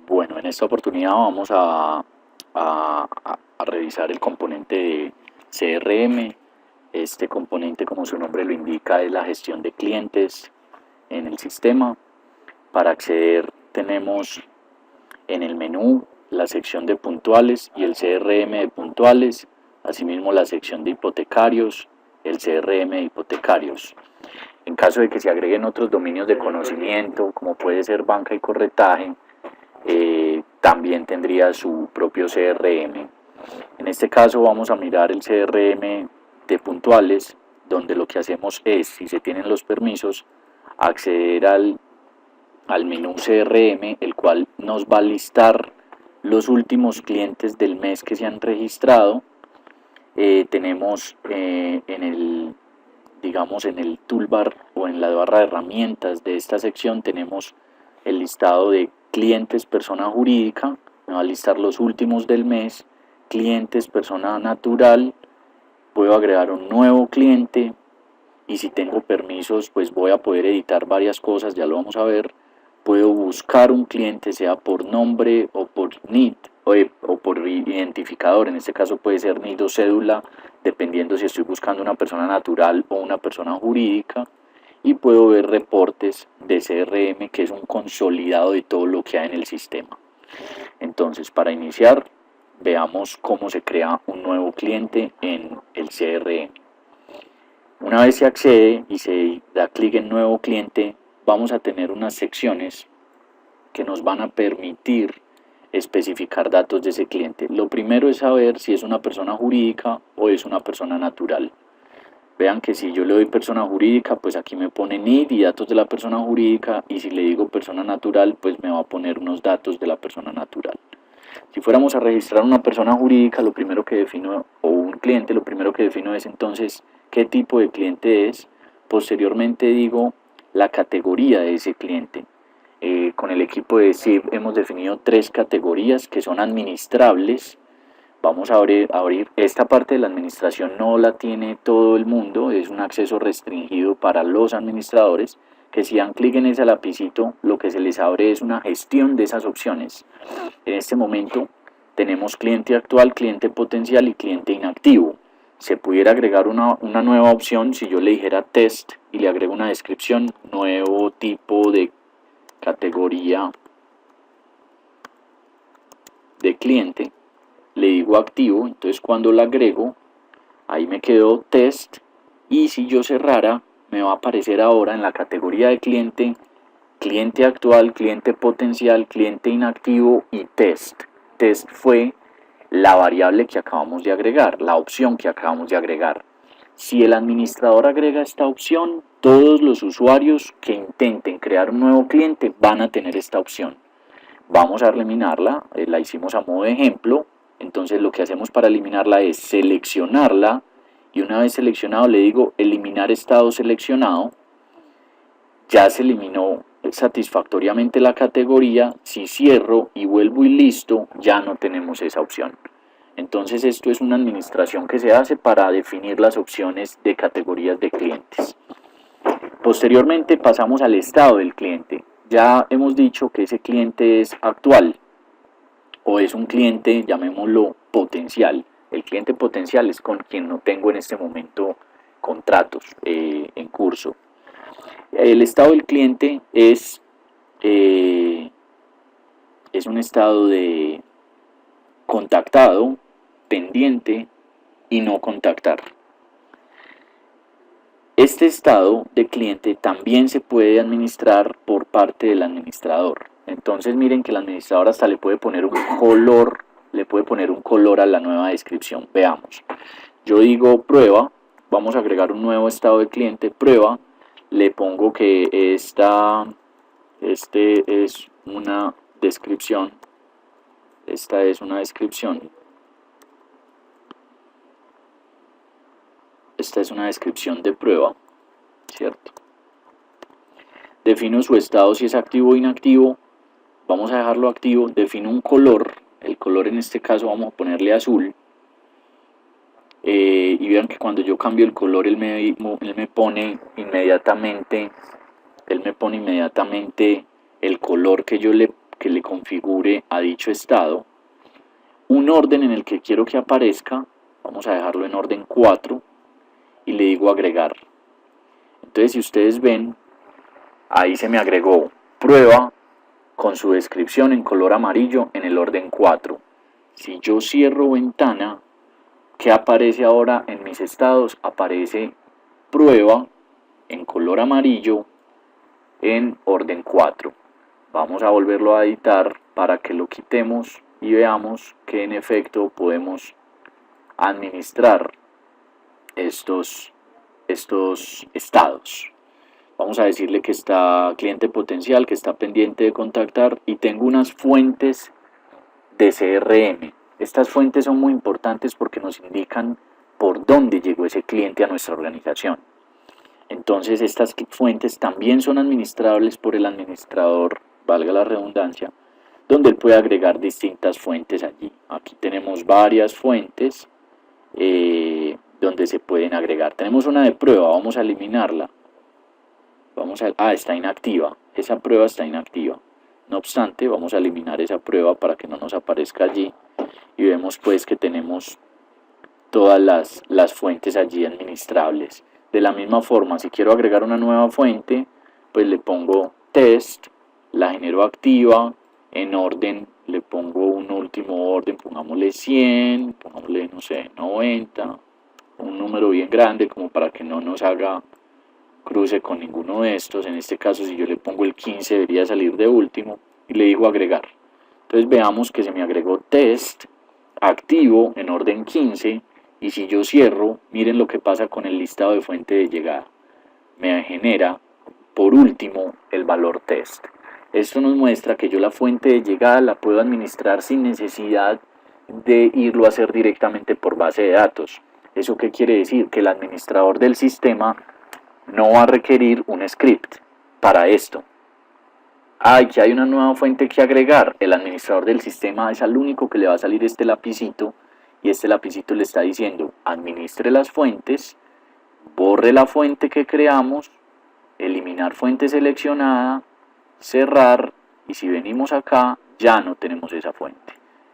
Bueno, en esta oportunidad vamos a revisar el componente de CRM. Este componente, como su nombre lo indica, es la gestión de clientes en el sistema. Para acceder tenemos en el menú la sección de puntuales y el CRM de puntuales, asimismo la sección de hipotecarios, el CRM de hipotecarios. En caso de que se agreguen otros dominios de conocimiento, como puede ser banca y corretaje, también tendría su propio CRM. En este caso vamos a mirar el CRM de puntuales, donde lo que hacemos es, si se tienen los permisos, acceder al menú CRM, el cual nos va a listar los últimos clientes del mes que se han registrado. Tenemos en el, digamos, en el toolbar o en la barra de herramientas de esta sección tenemos el listado de clientes persona jurídica, me va a listar los últimos del mes, clientes persona natural, puedo agregar un nuevo cliente y si tengo permisos pues voy a poder editar varias cosas, ya lo vamos a ver. Puedo buscar un cliente sea por nombre o por NID o por identificador, en este caso puede ser NID o cédula, dependiendo si estoy buscando una persona natural o una persona jurídica. Y puedo ver reportes de CRM, que es un consolidado de todo lo que hay en el sistema. Entonces, para iniciar, veamos cómo se crea un nuevo cliente en el CRM. Una vez se accede y se da clic en nuevo cliente, vamos a tener unas secciones que nos van a permitir especificar datos de ese cliente. Lo primero es saber si es una persona jurídica o es una persona natural. Vean que si yo le doy persona jurídica, pues aquí me pone NID y datos de la persona jurídica, y si le digo persona natural, pues me va a poner unos datos de la persona natural. Si fuéramos a registrar una persona jurídica, lo primero que defino, o un cliente, lo primero que defino es entonces qué tipo de cliente es. Posteriormente digo la categoría de ese cliente. Con el equipo de SIB hemos definido 3 categorías que son administrables. Vamos a abrir esta parte de la administración, no la tiene todo el mundo, es un acceso restringido para los administradores, que si dan clic en ese lapicito, lo que se les abre es una gestión de esas opciones. En este momento tenemos cliente actual, cliente potencial y cliente inactivo. Se pudiera agregar una nueva opción si yo le dijera test y le agrego una descripción, nuevo tipo de categoría de cliente, le digo activo, entonces cuando la agrego, ahí me quedó test, y si yo cerrara, me va a aparecer ahora en la categoría de cliente, cliente actual, cliente potencial, cliente inactivo y test. Test fue la variable que acabamos de agregar, la opción que acabamos de agregar. Si el administrador agrega esta opción, todos los usuarios que intenten crear un nuevo cliente van a tener esta opción. Vamos a eliminarla, la hicimos a modo de ejemplo. Entonces lo que hacemos para eliminarla es seleccionarla, y una vez seleccionado le digo eliminar estado seleccionado. Ya se eliminó satisfactoriamente la categoría. Si cierro y vuelvo y listo, ya no tenemos esa opción. Entonces esto es una administración que se hace para definir las opciones de categorías de clientes. Posteriormente pasamos al estado del cliente. Ya hemos dicho que ese cliente es actual o es un cliente, llamémoslo, potencial. El cliente potencial es con quien no tengo en este momento contratos en curso. El estado del cliente es un estado de contactado, pendiente y no contactar. Este estado de cliente también se puede administrar por parte del administrador. Entonces miren que el administrador hasta le puede poner un color a la nueva descripción. Veamos. Yo digo prueba, vamos a agregar un nuevo estado de cliente, prueba, le pongo que este es una descripción, esta es una descripción, esta es una descripción de prueba, ¿cierto? Defino su estado si es activo o inactivo, vamos a dejarlo activo, defino un color, el color en este caso vamos a ponerle azul, y vean que cuando yo cambio el color él me pone inmediatamente el color que que le configure a dicho estado un orden en el que quiero que aparezca. Vamos a dejarlo en orden 4 y le digo agregar. Entonces, si ustedes ven, ahí se me agregó prueba con su descripción en color amarillo en el orden 4. Si yo cierro ventana, ¿qué aparece ahora en mis estados? Aparece prueba en color amarillo en orden 4. Vamos a volverlo a editar para que lo quitemos y veamos que en efecto podemos administrar estos estados. Vamos a decirle que está cliente potencial, que está pendiente de contactar, y tengo unas fuentes de CRM. Estas fuentes son muy importantes porque nos indican por dónde llegó ese cliente a nuestra organización. Entonces estas fuentes también son administrables por el administrador, valga la redundancia, donde él puede agregar distintas fuentes allí. Aquí tenemos varias fuentes donde se pueden agregar. Tenemos una de prueba, vamos a eliminarla. Está inactiva, esa prueba está inactiva. No obstante, vamos a eliminar esa prueba para que no nos aparezca allí, y vemos pues que tenemos todas las fuentes allí administrables. De la misma forma, si quiero agregar una nueva fuente, pues le pongo test, la genero activa, en orden le pongo un último orden, pongámosle 100, pongámosle, no sé, 90, un número bien grande como para que no nos haga cruce con ninguno de estos. En este caso, si yo le pongo el 15, debería salir de último, y le digo agregar. Entonces veamos que se me agregó test activo en orden 15, y si yo cierro, miren lo que pasa con el listado de fuente de llegada. Me genera por último el valor test. Esto nos muestra que yo la fuente de llegada la puedo administrar sin necesidad de irlo a hacer directamente por base de datos. ¿Eso qué quiere decir? Que el administrador del sistema no va a requerir un script para esto. Que hay una nueva fuente que agregar. El administrador del sistema es al único que le va a salir este lapicito, y este lapicito le está diciendo administre las fuentes, borre la fuente que creamos, eliminar fuente seleccionada, cerrar, y si venimos acá ya no tenemos esa fuente.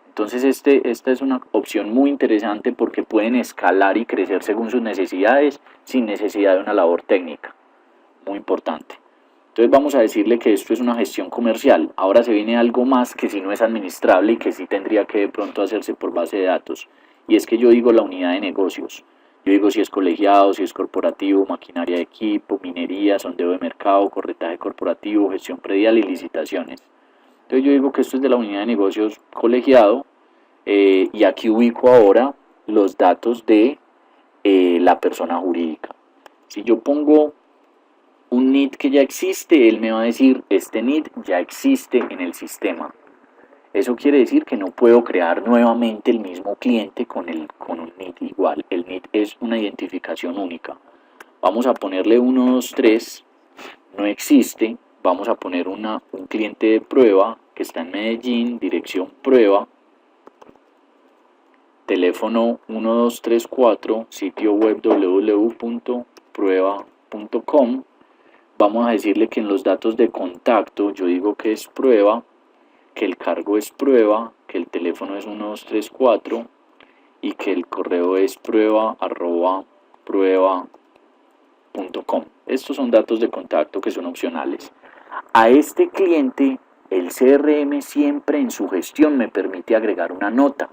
Entonces esta es una opción muy interesante porque pueden escalar y crecer según sus necesidades sin necesidad de una labor técnica. Muy importante. Entonces vamos a decirle que esto es una gestión comercial. Ahora se viene algo más que si no es administrable y que sí tendría que de pronto hacerse por base de datos. Y es que yo digo la unidad de negocios. Yo digo si es colegiado, si es corporativo, maquinaria de equipo, minería, sondeo de mercado, corretaje corporativo, gestión predial y licitaciones. Entonces yo digo que esto es de la unidad de negocios colegiado, y aquí ubico ahora los datos de la persona jurídica. Si yo pongo un NID que ya existe, él me va a decir este NID ya existe en el sistema. Eso quiere decir que no puedo crear nuevamente el mismo cliente con un NID igual. El NID es una identificación única. Vamos a ponerle 1, 2, 3, no existe. Vamos a poner un cliente de prueba que está en Medellín, dirección prueba, teléfono 1234, sitio web www.prueba.com. Vamos a decirle que en los datos de contacto yo digo que es prueba, que el cargo es prueba, que el teléfono es 1234 y que el correo es prueba@prueba.com. Estos son datos de contacto que son opcionales. A este cliente, el CRM siempre en su gestión me permite agregar una nota.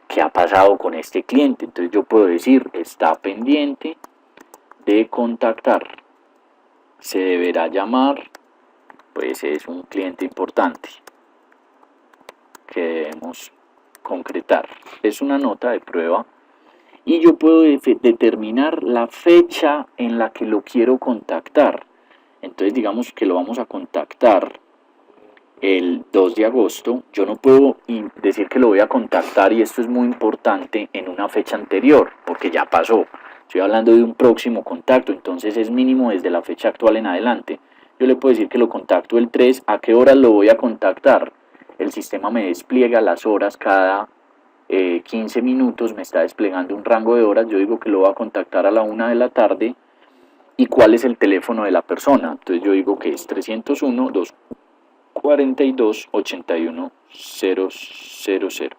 ¿Qué ha pasado con este cliente? Entonces yo puedo decir, está pendiente de contactar. Se deberá llamar, pues es un cliente importante que debemos concretar. Es una nota de prueba y yo puedo determinar la fecha en la que lo quiero contactar. Entonces digamos que lo vamos a contactar el 2 de agosto. Yo no puedo decir que lo voy a contactar, y esto es muy importante, en una fecha anterior, porque ya pasó. Estoy hablando de un próximo contacto, entonces es mínimo desde la fecha actual en adelante. Yo le puedo decir que lo contacto el 3, ¿a qué horas lo voy a contactar? El sistema me despliega las horas cada 15 minutos, me está desplegando un rango de horas. Yo digo que lo voy a contactar a la 1 de la tarde. ¿Y cuál es el teléfono de la persona? Entonces yo digo que es 301 428100.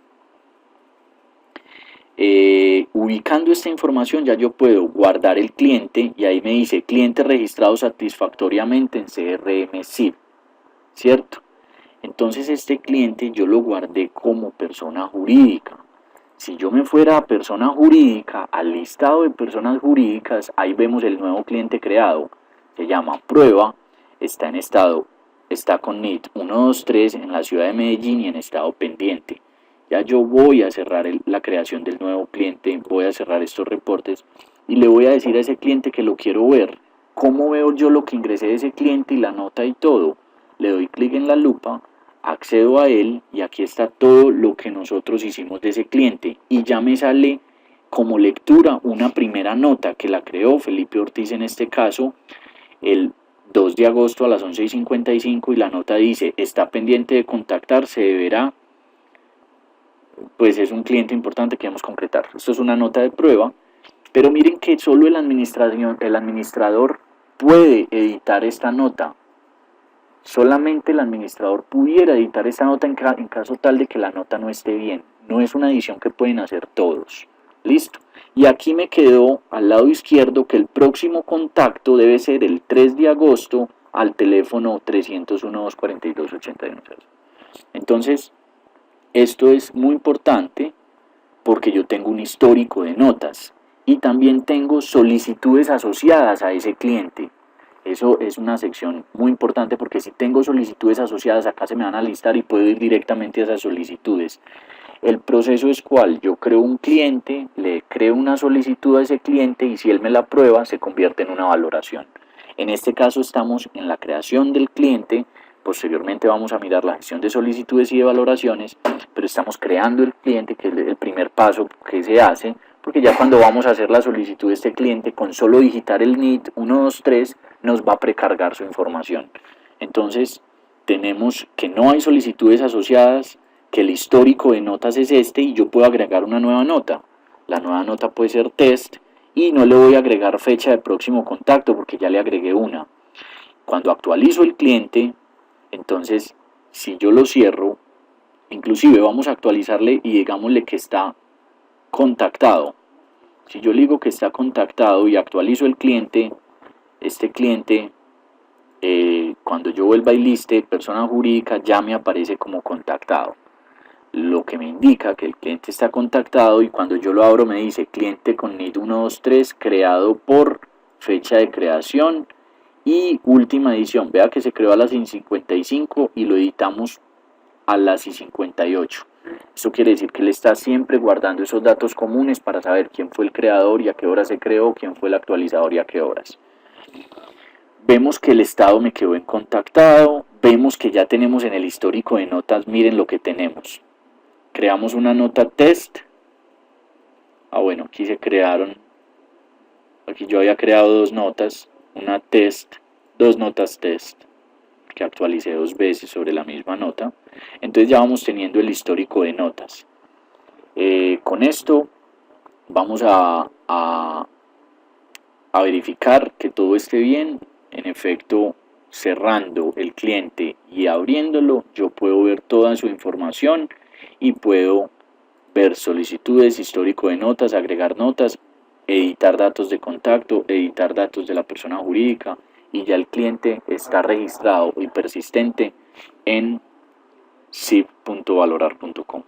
Ubicando esta información ya yo puedo guardar el cliente y ahí me dice cliente registrado satisfactoriamente en CRM SIP, ¿cierto? Entonces este cliente yo lo guardé como persona jurídica. Si yo me fuera a persona jurídica, al listado de personas jurídicas, ahí vemos el nuevo cliente creado. Se llama prueba, está en estado, está con NIT 123 en la ciudad de Medellín y en estado pendiente. Ya yo voy a cerrar la creación del nuevo cliente, voy a cerrar estos reportes y le voy a decir a ese cliente que lo quiero ver. ¿Cómo veo yo lo que ingresé de ese cliente y la nota y todo? Le doy clic en la lupa, accedo a él y aquí está todo lo que nosotros hicimos de ese cliente y ya me sale como lectura una primera nota que la creó Felipe Ortiz en este caso el 2 de agosto a las 11:55 y la nota dice está pendiente de contactar, se deberá, pues es un cliente importante que debemos concretar. Esto es una nota de prueba, pero miren que solo el administrador puede editar esta nota. Solamente el administrador pudiera editar esta nota en caso tal de que la nota no esté bien. No es una edición que pueden hacer todos. Listo. Y aquí me quedó al lado izquierdo que el próximo contacto debe ser el 3 de agosto al teléfono 301-242-81. Entonces, esto es muy importante porque yo tengo un histórico de notas y también tengo solicitudes asociadas a ese cliente. Eso es una sección muy importante porque si tengo solicitudes asociadas acá se me van a listar y puedo ir directamente a esas solicitudes. El proceso es cual, yo creo un cliente, le creo una solicitud a ese cliente y si él me la aprueba se convierte en una valoración. En este caso estamos en la creación del cliente, posteriormente vamos a mirar la gestión de solicitudes y de valoraciones, pero estamos creando el cliente que es el primer paso que se hace, porque ya cuando vamos a hacer la solicitud de este cliente, con solo digitar el NIT 123 nos va a precargar su información. Entonces tenemos que no hay solicitudes asociadas, que el histórico de notas es este y yo puedo agregar una nueva nota. La nueva nota puede ser test y no le voy a agregar fecha de próximo contacto porque ya le agregué una. Cuando actualizo el cliente, entonces si yo lo cierro, inclusive vamos a actualizarle y digámosle que está contactado. Si yo le digo que está contactado y actualizo el cliente, este cliente, cuando yo vuelva y liste persona jurídica, ya me aparece como contactado. Lo que me indica que el cliente está contactado y cuando yo lo abro me dice cliente con NIT 123 creado por fecha de creación y última edición. Vea que se creó a las 55 y lo editamos a las 58. Esto quiere decir que él está siempre guardando esos datos comunes para saber quién fue el creador y a qué hora se creó, quién fue el actualizador y a qué horas. Vemos que el estado me quedó en contactado, vemos que ya tenemos en el histórico de notas, miren lo que tenemos. Creamos una nota test. Bueno, aquí se crearon, aquí yo había creado dos notas, una test, dos notas test, que actualicé 2 veces sobre la misma nota. Entonces ya vamos teniendo el histórico de notas. Con esto vamos a verificar que todo esté bien. En efecto, cerrando el cliente y abriéndolo, yo puedo ver toda su información y puedo ver solicitudes, histórico de notas, agregar notas, editar datos de contacto, editar datos de la persona jurídica y ya el cliente está registrado y persistente en sip.valorar.com.